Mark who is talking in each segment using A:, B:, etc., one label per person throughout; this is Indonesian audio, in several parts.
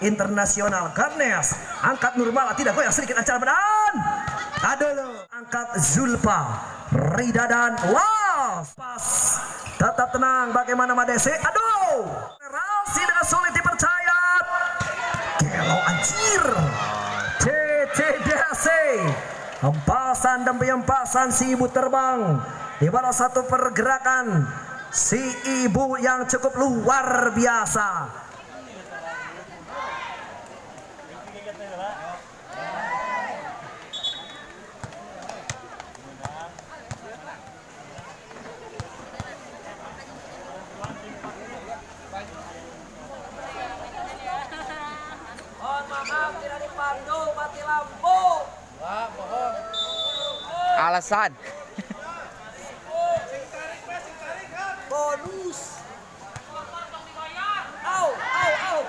A: internasional. Garnes angkat Nurmala, tidak goyang sedikit acara badan. Aduh, angkat Zulfa, Rida dan Las. Pas, tetap tenang. Bagaimana Madese? Aduh, relasi dengan sulit dipercaya. Gelo anjir. CCDC. Hempasan demi hempasan si ibu terbang. Di bawah satu pergerakan si ibu yang cukup luar biasa.
B: Alasan
A: bonus. Au, au, au.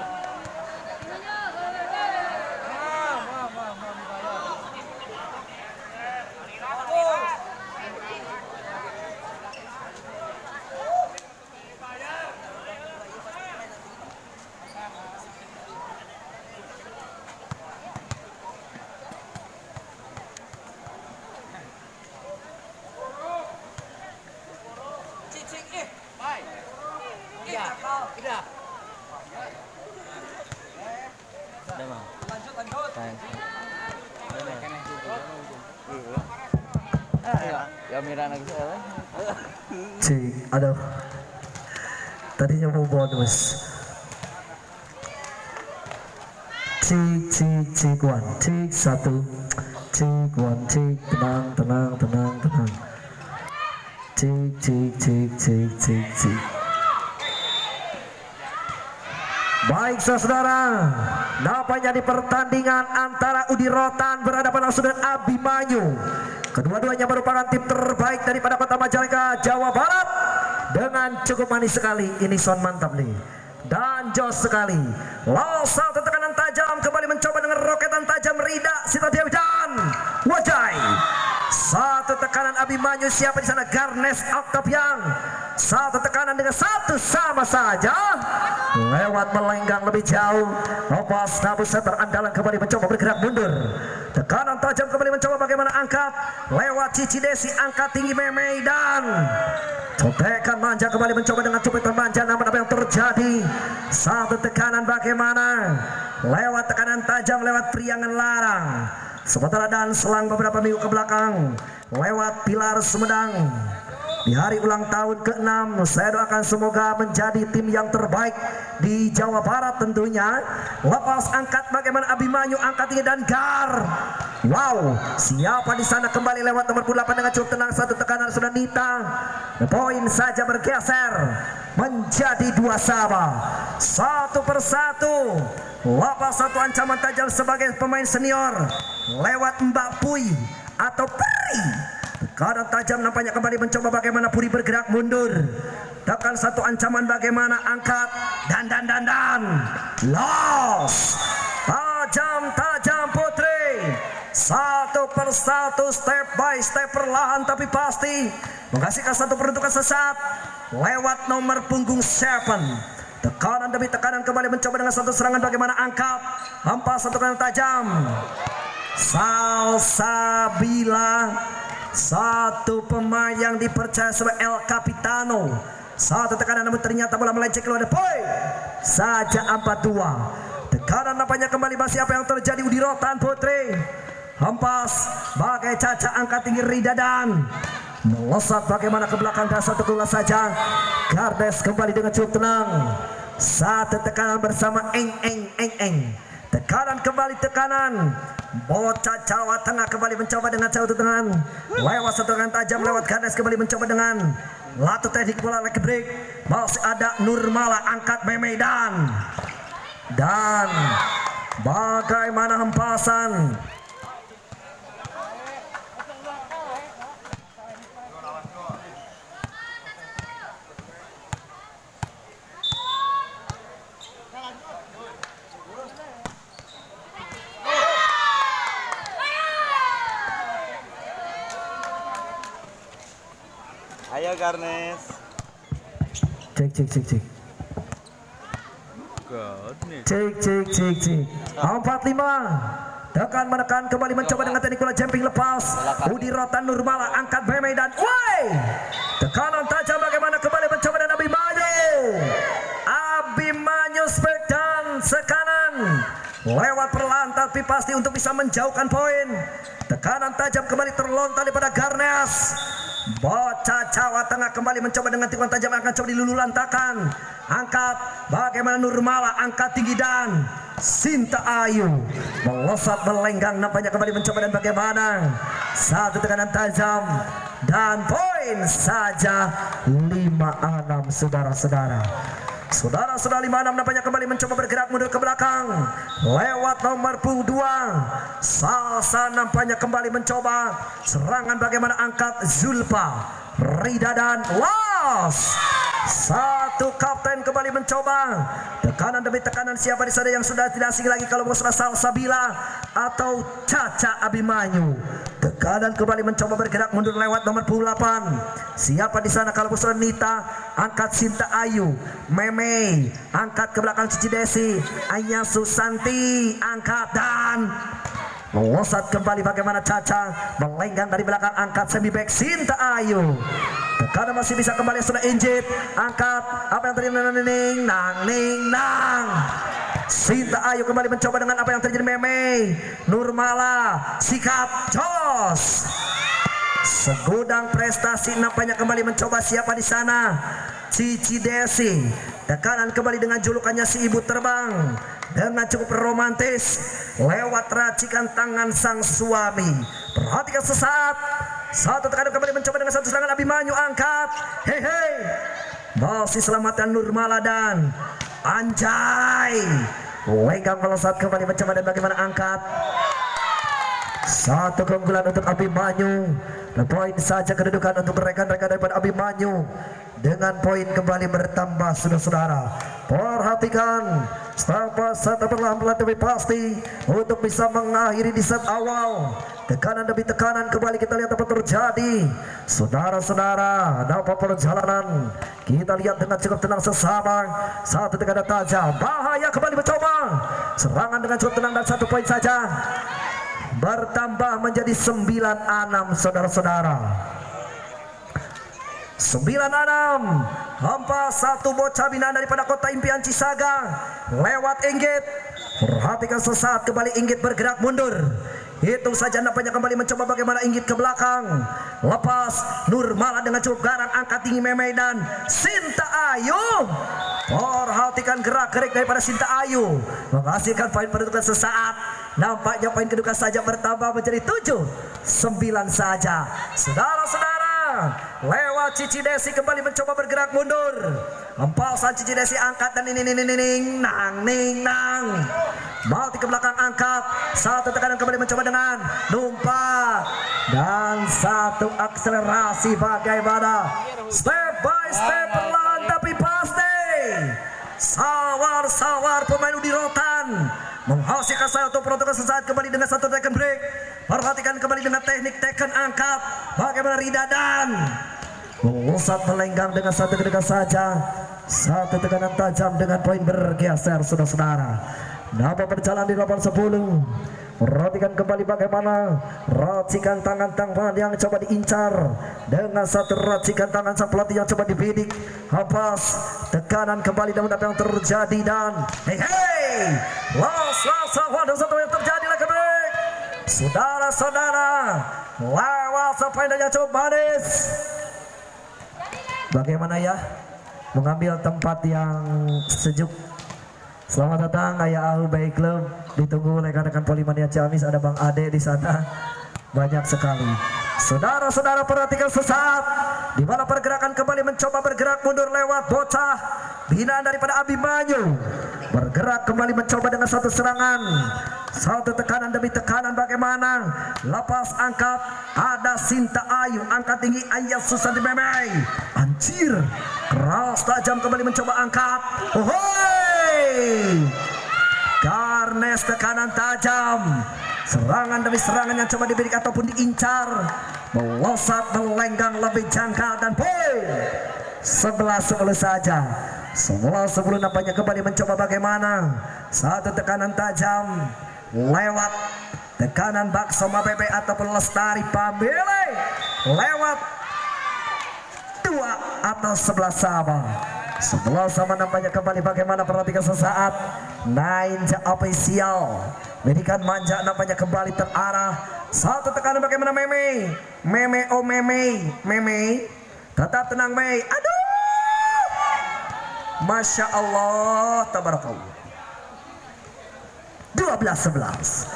A: Cik, aduh, tadinya mau bonus. Cik, Wan, cik satu, cik Wan, cik, tenang. Cik. Baik saudara, nampaknya di pertandingan antara Udi Rotan berhadapan langsung dengan Abimanyu. Kedua-duanya merupakan tim terbaik daripada Kota Majalengka, Jawa Barat. Dengan cukup manis sekali, ini sound mantap nih. Dan jos sekali. Losal tekanan tajam kembali mencoba dengan roketan tajam Rida Sitadewi dan Wajai. Satu tekanan Abimanyu, siapa di sana? Garnes Octavian. Satu tekanan dengan satu sama saja. Lewat melenggang lebih jauh. Opas Nabu Setter andalan kembali mencoba bergerak mundur. Tekanan tajam kembali mencoba bagaimana angkat. Lewat Cici Desi angkat tinggi Memei dan cotekan manja kembali mencoba dengan cupitan manja. Namun apa yang terjadi? Satu tekanan bagaimana? Lewat tekanan tajam lewat Priangan Larang. Sementara dan selang beberapa minggu ke belakang lewat Pilar Sumedang. Di hari ulang tahun ke-6, saya doakan semoga menjadi tim yang terbaik di Jawa Barat tentunya. Lepas angkat bagaimana Abimanyu angkat tinggi dan Gar. Wow, siapa di sana kembali lewat nomor 8 dengan cukup tenang. Satu tekanan sudah Nita. Poin saja bergeser menjadi 2 sama. Satu persatu. Lepas satu ancaman tajam sebagai pemain senior lewat Mbak Pui atau Peri. Tekanan tajam nampaknya kembali mencoba bagaimana Puri bergerak mundur. Tekan satu ancaman bagaimana angkat dan los. Tajam Putri. Satu persatu, step by step, perlahan tapi pasti menghasilkan satu peruntukan sesat lewat nomor punggung 7. Tekanan demi tekanan kembali mencoba dengan satu serangan bagaimana angkat. Hampas satu tekanan tajam. Salsabila, satu pemain yang dipercaya sebagai El Capitano. Satu tekanan namun ternyata bola melenceng keluar. Poin saja 4-2. Tekanan nampaknya kembali masih apa yang terjadi. Udi Rotan Putri hempas bagai Caca angkat tinggi Rida dan melesat bagaimana ke belakang dan satu bola saja. Gardes kembali dengan cukup tenang. Satu tekanan bersama Eng. Tekanan kembali tekanan. Bocah Jawa Tengah kembali mencoba dengan jauh tekanan. Lewat satu tekanan tajam lewat Gardes kembali mencoba dengan latu teknik bola leg break. Masih ada Nurmala angkat Memei dan bagaimana hempasan.
B: Ayo Garnes.
A: Cek. Cek. 45. Tekan menekan kembali mencoba dengan teknik bola jumping lepas. Udi Rotan Nurmala angkat Meme dan tekanan tajam bagaimana kembali mencoba dan Abimanyu spek dan sekanan lewat perlahan tapi pasti untuk bisa menjauhkan poin. Tekanan tajam kembali terlontar daripada Garnes. Bocah Jawa Tengah kembali mencoba dengan tikungan tajam akan coba dilululantakan. Angkat bagaimana Nurmala angkat tinggi dan Sinta Ayu melosot melenggang nampaknya kembali mencoba dan bagaimana satu tekanan tajam dan poin saja 5-6 saudara-saudara. Saudara-saudara 5-6 nampaknya kembali mencoba bergerak mundur ke belakang lewat nomor 2 Salsa nampaknya kembali mencoba serangan bagaimana angkat Zulfa Rida dan Los. Satu kapten kembali mencoba tekanan demi tekanan siapa di sana yang sudah tidak asing lagi kalau bukan Salsabila atau Caca Abimanyu. Tekanan kembali mencoba bergerak mundur lewat nomor 8. Siapa di sana kalau bukan Nita angkat Sinta Ayu, Meme angkat ke belakang Cici Desi, Anya Susanti angkat dan melosot kembali bagaimana Caca melenggang dari belakang angkat semi back Sinta Ayu. Tekanan masih bisa kembali sudah injit angkat apa yang terjadi nang Sinta Ayu kembali mencoba dengan apa yang terjadi Meme Nurmala sikap jos. Segudang prestasi nampaknya kembali mencoba siapa di sana Cici Desi. Tekanan kembali dengan julukannya si ibu terbang dengan cukup romantis lewat racikan tangan sang suami. Perhatikan sesaat satu tekanan kembali mencoba dengan satu serangan Abimanyu angkat masih selamatkan Nurmala dan Anjay lenggang melesat kembali mencoba dan bagaimana angkat satu keunggulan untuk Abimanyu dan poin saja kedudukan untuk rekan-rekan daripada Abimanyu dengan poin kembali bertambah saudara-saudara. Perhatikan satu perlahan-lahan tapi pasti untuk bisa mengakhiri di set awal. Tekanan demi tekanan kembali kita lihat apa terjadi saudara-saudara dapat perjalanan kita lihat dengan cukup tenang sesama. Satu tekanan tajam bahaya kembali mencoba serangan dengan cukup tenang dan satu poin saja bertambah menjadi 9-6 saudara-saudara. 9-6 hampa satu bocah binaan daripada kota impian Cisaga lewat Inggit. Perhatikan sesaat kembali Inggit bergerak mundur. Itu saja nampaknya kembali mencoba bagaimana Inggit ke belakang. Lepas Nurmala dengan cukup garang angkat tinggi Meme dan Sinta Ayu. Perhatikan gerak-gerik daripada Sinta Ayu menghasilkan poin penentukan sesaat. Nampaknya poin kedudukan saja bertambah menjadi 7-9 saja. Saudara-saudara lewat Cici Desi kembali mencoba bergerak mundur. Empasan Cici Desi angkat dan nang Malti ke belakang angkat. Satu tekanan kembali mencoba dengan numpak dan satu akselerasi bagaimana step by step perlahan tapi pasti. Sawar pemain Udi Rotan menghasilkan satu peruntukan sesaat kembali dengan satu taken break. Perhatikan kembali dengan teknik taken angkat bagaimana Rida dan melesat melenggang dengan satu kedudukan saja. Satu tekanan tajam dengan poin bergeser saudara-saudara. Dapat berjalan di 8-10. Perhatikan kembali bagaimana racikan tangan yang coba diincar dengan satu racikan tangan sang pelatih yang coba dibidik. Hapas tekanan kembali dan apa yang terjadi dan waduh satu yang terjadi lagi break. Saudara-saudara lewat sampai dan yang cukup manis. Bagaimana ya mengambil tempat yang sejuk. Selamat datang Ayah Ahu Baik Club. Ditunggu rekan-rekan Polimania Ciamis, ada Bang Ade di sana. Banyak sekali. Saudara-saudara perhatikan sesaat di mana pergerakan kembali mencoba bergerak mundur lewat bocah binaan daripada Abimanyu. Bergerak kembali mencoba dengan satu serangan. Satu tekanan demi tekanan bagaimana lepas angkat ada Sinta Ayu angkat tinggi Ayat Susanti Meme. Anjir keras tajam kembali mencoba angkat. Garnes tekanan tajam. Serangan demi serangan yang coba dibidik ataupun diincar. Melosot melenggang lebih jangkau dan poin 11-10 saja. 11-10 nampaknya kembali mencoba bagaimana satu tekanan tajam lewat tekanan Bakso Mabebe ataupun Lestari Pambele lewat 2 atau 11 sama. 11 sama nampaknya kembali bagaimana perhatikan sesaat. Ninja official berikan manja nampaknya kembali terarah. Satu tekanan bagaimana Meme. Meme oh Meme. Meme tetap tenang Mei. Aduh. Masya Allah, tabarakallah. 12-11.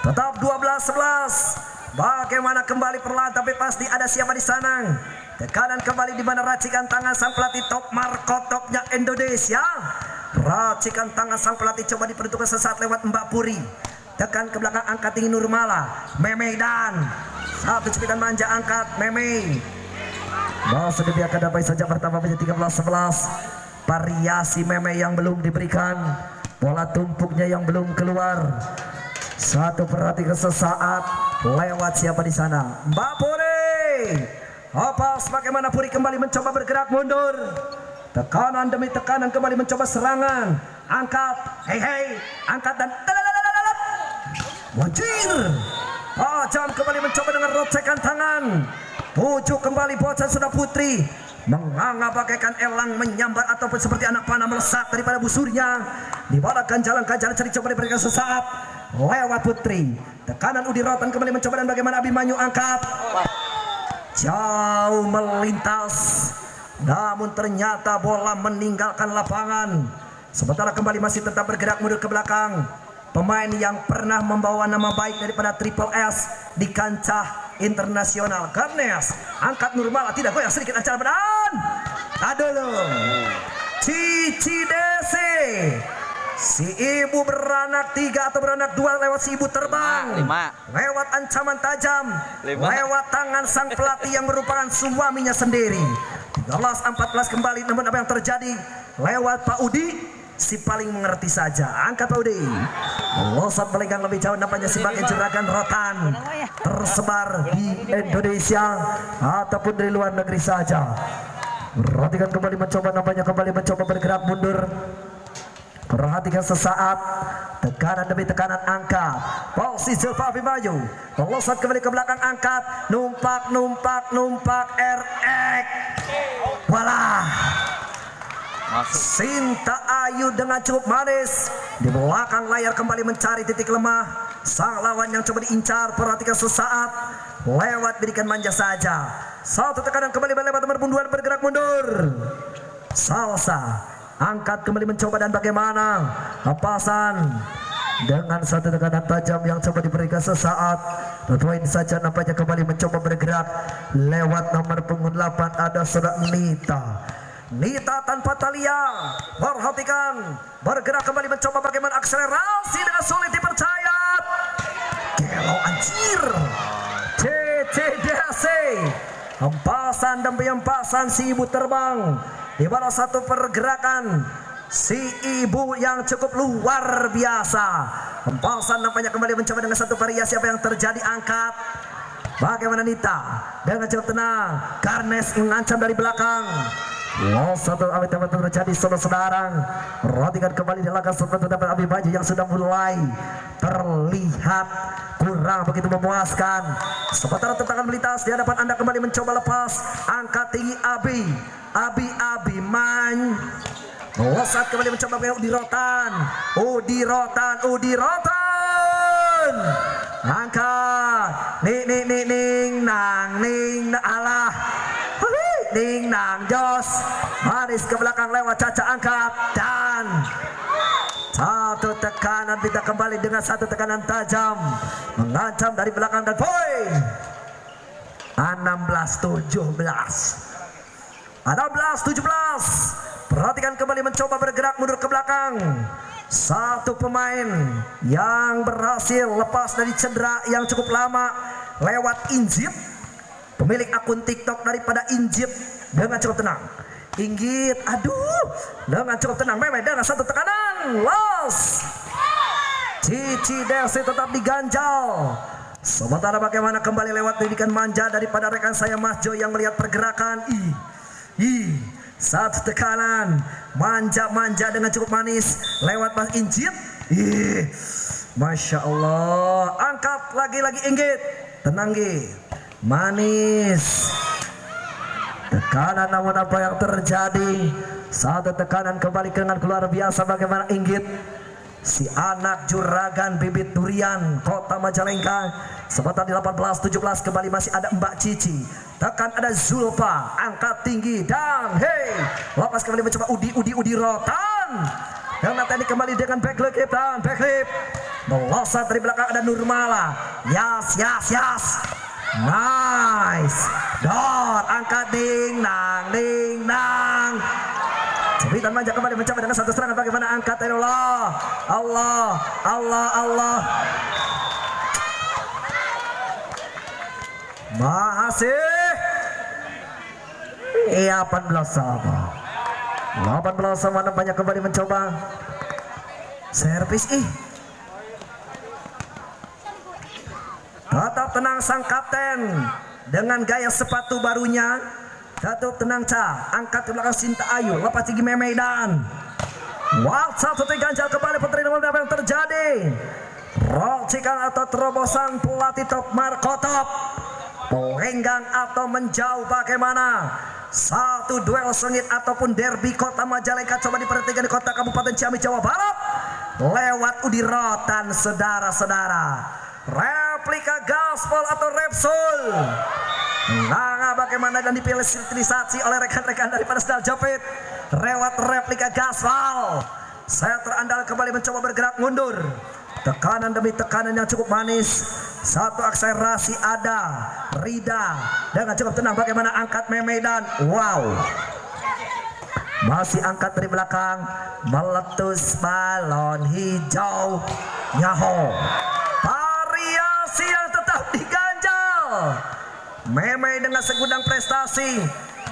A: Tetap 12-11. Bagaimana kembali perlahan tapi pasti ada siapa di sana. Tekanan kembali di mana racikan tangan sang pelatih top markotopnya Indonesia. Racikan tangan sang pelatih coba diperuntukkan sesaat lewat Mbak Puri. Tekan ke belakang angkat tinggi Nurmala. Meme dan satu cepitan manja angkat Meme. Bal sudah biarkan dapat saja pertama menjadi 13-11. Variasi Meme yang belum diberikan, bola tumpuknya yang belum keluar. Satu perhatikan sesaat lewat siapa di sana? Mbak Puri. Opas bagaimana Puri kembali mencoba bergerak mundur. Tekanan demi tekanan kembali mencoba serangan. Angkat, hei, angkat dan wajir. Tajam kembali mencoba dengan rocekan tangan. Pujuk kembali bocah sudah Putri. Menganga bagaikan elang menyambar ataupun seperti anak panah melesat daripada busurnya. Dibalakan jalan-jalan cari coba diberikan sesaat lewat Putri. Tekanan Udi Rotan kembali mencoba dan bagaimana Abimanyu angkat. Jauh melintas. Namun ternyata bola meninggalkan lapangan. Sementara kembali masih tetap bergerak mundur ke belakang. Pemain yang pernah membawa nama baik daripada Triple S di kancah internasional. Garnes angkat Nurmala tidak goyang sedikit acara benar. Aduh, Cici Desi. Si ibu beranak 3 atau beranak 2 lewat si ibu terbang. 5. Lewat ancaman tajam. 5. Lewat tangan sang pelatih yang merupakan suaminya sendiri. 13-14 kembali namun apa yang terjadi lewat Pak Udi. Si paling mengerti saja. Angkat Pak Udi. Melosot melenggang lebih jauh nampaknya sebagai juragan rotan tersebar di Indonesia ataupun dari luar negeri saja. Perhatikan kembali mencoba nampaknya kembali mencoba bergerak mundur. Perhatikan sesaat tekanan demi tekanan angkat. Posisi Zulfa Abimanyu melosot kembali ke belakang angkat. Numpak RX. Walah. Sinta Ayu dengan cukup manis di belakang layar kembali mencari titik lemah sang lawan yang coba diincar. Perhatikan sesaat lewat berikan manja saja. Satu tekanan kembali lewat nomor punduan bergerak mundur. Salsa angkat kembali mencoba dan bagaimana lepasan dengan satu tekanan tajam yang coba diberikan sesaat. Tentuin saja nampaknya kembali mencoba bergerak lewat nomor punggung 8 ada saudara Nita tanpa Talia. Perhatikan bergerak kembali mencoba bagaimana akselerasi dengan sulit dipercaya. Gelo anjir. CCDC. Hempasan demi hempasan si ibu terbang. Di bawah satu pergerakan si ibu yang cukup luar biasa. Hempasan nampaknya kembali mencoba dengan satu variasi apa yang terjadi angkat. Bagaimana Nita dengan cukup tenang. Garnes mengancam dari belakang. Satu awet yang terjadi saudara-saudara. Perhatikan kembali di laga seperti dapat Abimanyu yang sudah mulai terlihat kurang begitu memuaskan. Sementara tentangan melintas di hadapan Anda kembali mencoba lepas. Angkat tinggi Abimanyu. Melesat kembali mencoba Udi Rotan. Angkat. Ning nang alah. Ning nang jos manis ke belakang lewat Caca angkat dan satu tekanan kita kembali dengan satu tekanan tajam mengancam dari belakang dan poin 16-17. Perhatikan kembali mencoba bergerak mundur ke belakang. Satu pemain yang berhasil lepas dari cedera yang cukup lama lewat injit. Pemilik akun TikTok daripada Injit dengan cukup tenang. Inggit, aduh, dengan cukup tenang. Meme dengan satu tekanan, los. Cici Desi tetap diganjal. Sementara bagaimana kembali lewat didikan manja daripada rekan saya Mas Jo yang melihat pergerakan. Satu tekanan, manja-manja dengan cukup manis lewat Mas Injit. Masya Allah, angkat lagi-lagi Inggit, tenang Gi, manis. Tekanan namun apa yang terjadi? Satu tekanan kembali dengan luar biasa bagaimana Inggit. Si anak juragan bibit durian Kota Majalengka. Sebentar di 18-17 kembali masih ada Mbak Cici. Tekan ada Zulfa, angkat tinggi dan lepas kembali mencoba Udi Rotan. Dan nanti kembali dengan backlip dan backlip. Melosot dari belakang ada Nurmala. Yas. Nice. Dor, angkat ding nang. Cepitan manja kembali mencoba dengan satu serangan bagaimana angkat Allah. Masih 18 sama. 18 sama nampaknya kembali mencoba servis Tetap tenang sang kapten dengan gaya sepatu barunya. Tetap tenang angkat ke belakang Sinta Ayu, lepas tinggi Medan. Satu ganjal kembali putri nomor apa yang terjadi? Rocikan atau terobosan pelatih Top Markotop. Pelenggang atau menjauh bagaimana? Satu duel sengit ataupun derby Kota Majalengka coba diperhatikan di kota Kabupaten Ciamis Jawa Barat lewat Udi Rotan, saudara-saudara. Replika gaspol atau Repsol. Nah, bagaimana dan dipilih stilisasi oleh rekan-rekan daripada Sendal Jepit lewat replika gaspol. Saya terandal kembali mencoba bergerak mundur. Tekanan demi tekanan yang cukup manis. Satu akselerasi ada Rida dengan cukup tenang bagaimana angkat Medan. Wow, masih angkat dari belakang, meletus balon hijau. Nyaho, variasi yang tetap diganjal. Meme dengan segudang prestasi,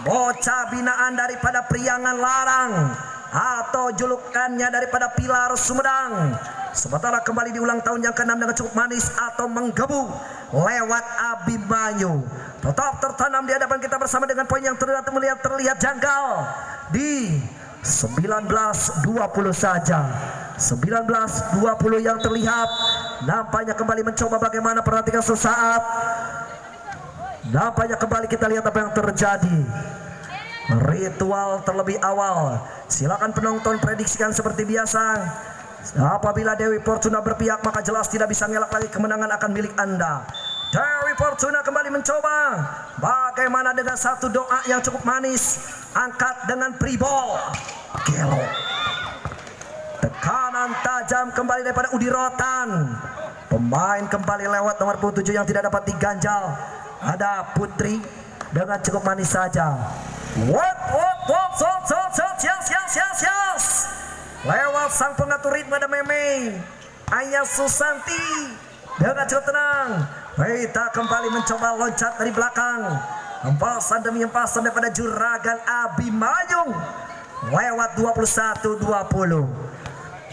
A: bocah binaan daripada Priangan Larang atau julukannya daripada Pilar Sumedang. Sementara kembali di ulang tahun yang ke-6 dengan cukup manis atau menggebu lewat Abimanyu. Tetap tertanam di hadapan kita bersama dengan poin yang terlihat janggal di 19-20 saja. 19-20 yang terlihat. Nampaknya kembali mencoba bagaimana, perhatikan sesaat. Nampaknya kembali kita lihat apa yang terjadi. Ritual terlebih awal. Silakan penonton prediksikan seperti biasa. Apabila Dewi Fortuna berpihak maka jelas tidak bisa ngelak lagi, kemenangan akan milik Anda. Dewi Fortuna kembali mencoba. Bagaimana dengan satu doa yang cukup manis. Angkat dengan pribol. Gelo. Tekanan tajam kembali daripada Udi Rotan. Pemain kembali lewat nomor 7 yang tidak dapat diganjal. Ada Putri dengan cukup manis saja. Yes. Lewat sang pengatur ritme ada Meme Aya Susanti dengan cukup tenang. Rita kembali mencoba loncat dari belakang. Empasan demi empasan daripada juragan Abimanyu lewat 21-20.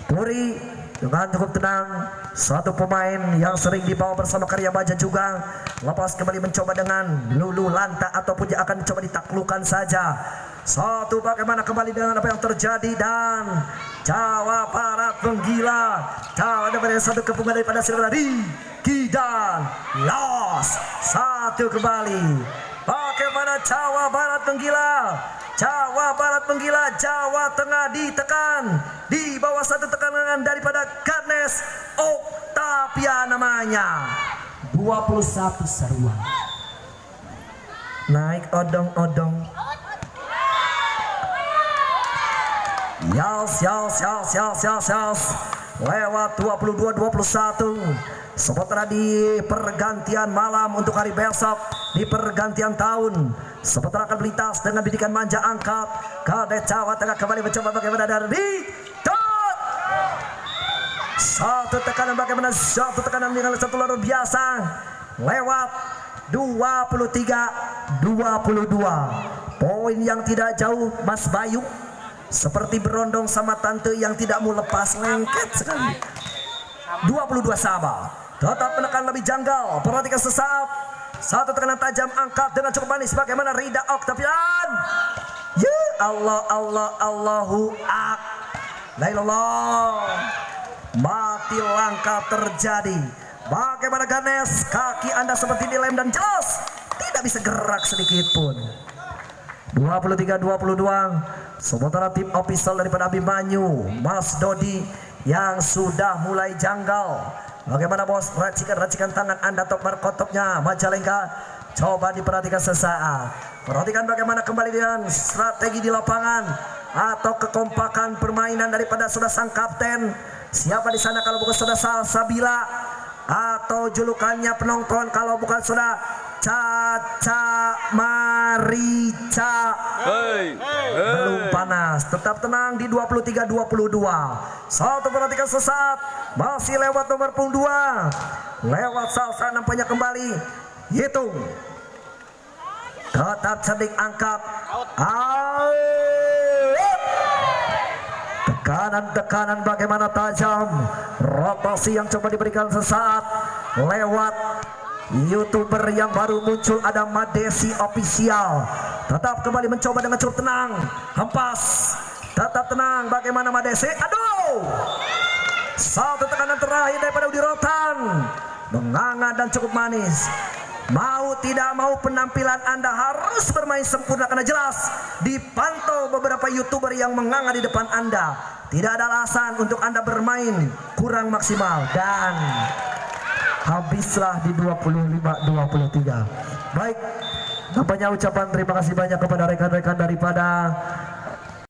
A: Puri dengan cukup tenang. Satu pemain yang sering dibawa bersama Karya Baja juga lepas kembali mencoba dengan Lulu Lanta ataupun dia akan mencoba ditaklukkan saja. Satu bagaimana kembali dengan apa yang terjadi dan Jawa Barat menggila. Jawa daripada satu kepungan daripada saudara Kidan Los. Satu kembali. Bagaimana Jawa Barat menggila. Jawa Barat menggila, Jawa Tengah ditekan. Di bawah satu tekanan daripada Ganes Oktavia namanya. 21 seruan. Naik odong-odong. Yas. Lewat 22-21. Sementara di pergantian malam untuk hari besok, di pergantian tahun, sementara akan melintas dengan bidikan manja angkat. Kadet Jawa Tengah kembali mencoba bagaimana dari satu tekanan bagaimana satu tekanan dengan satu luar biasa lewat 23-22. Poin yang tidak jauh Mas Bayu, seperti berondong sama tante yang tidak mau lepas, lengket sekali. 22 sama. Tetap menekan lebih janggal. Perhatikan sesaat. Satu tekanan tajam angkat dengan cukup manis. Bagaimana Rida Oktavian. Ya Allah, Allah, Allahu Akbar. Mati langkah terjadi. Bagaimana Ganes? Kaki Anda seperti dilem dan jelas tidak bisa gerak sedikit pun. 23-22. Sementara tim official daripada Abimanyu, Mas Dodi yang sudah mulai janggal. Bagaimana bos? Racikan tangan Anda top markotopnya Majalengka. Coba diperhatikan sesaat. Perhatikan bagaimana kembali dengan strategi di lapangan atau kekompakan permainan daripada sudah sang kapten. Siapa di sana kalau bukan sudah Salsabila, atau julukannya penonton kalau bukan sudah Caca Marica. Belum panas, tetap tenang di 23-22. Satu perhatikan sesaat, masih lewat nomor punggung 2. Lewat Salsa nampaknya kembali. Hitung. Tetap cerdik angkat. Tekanan bagaimana tajam. Rotasi yang coba diberikan sesaat lewat YouTuber yang baru muncul, ada Madesi Official. Tetap kembali mencoba dengan cukup tenang. Hempas. Tetap tenang bagaimana Madesi. Aduh. Satu tekanan terakhir daripada Udi Rotan. Menganga dan cukup manis. Mau tidak mau penampilan Anda harus bermain sempurna karena jelas dipantau beberapa YouTuber yang menganga di depan Anda. Tidak ada alasan untuk Anda bermain kurang maksimal dan habislah di 25-23. Baik, nampaknya ucapan terima kasih banyak kepada rekan-rekan daripada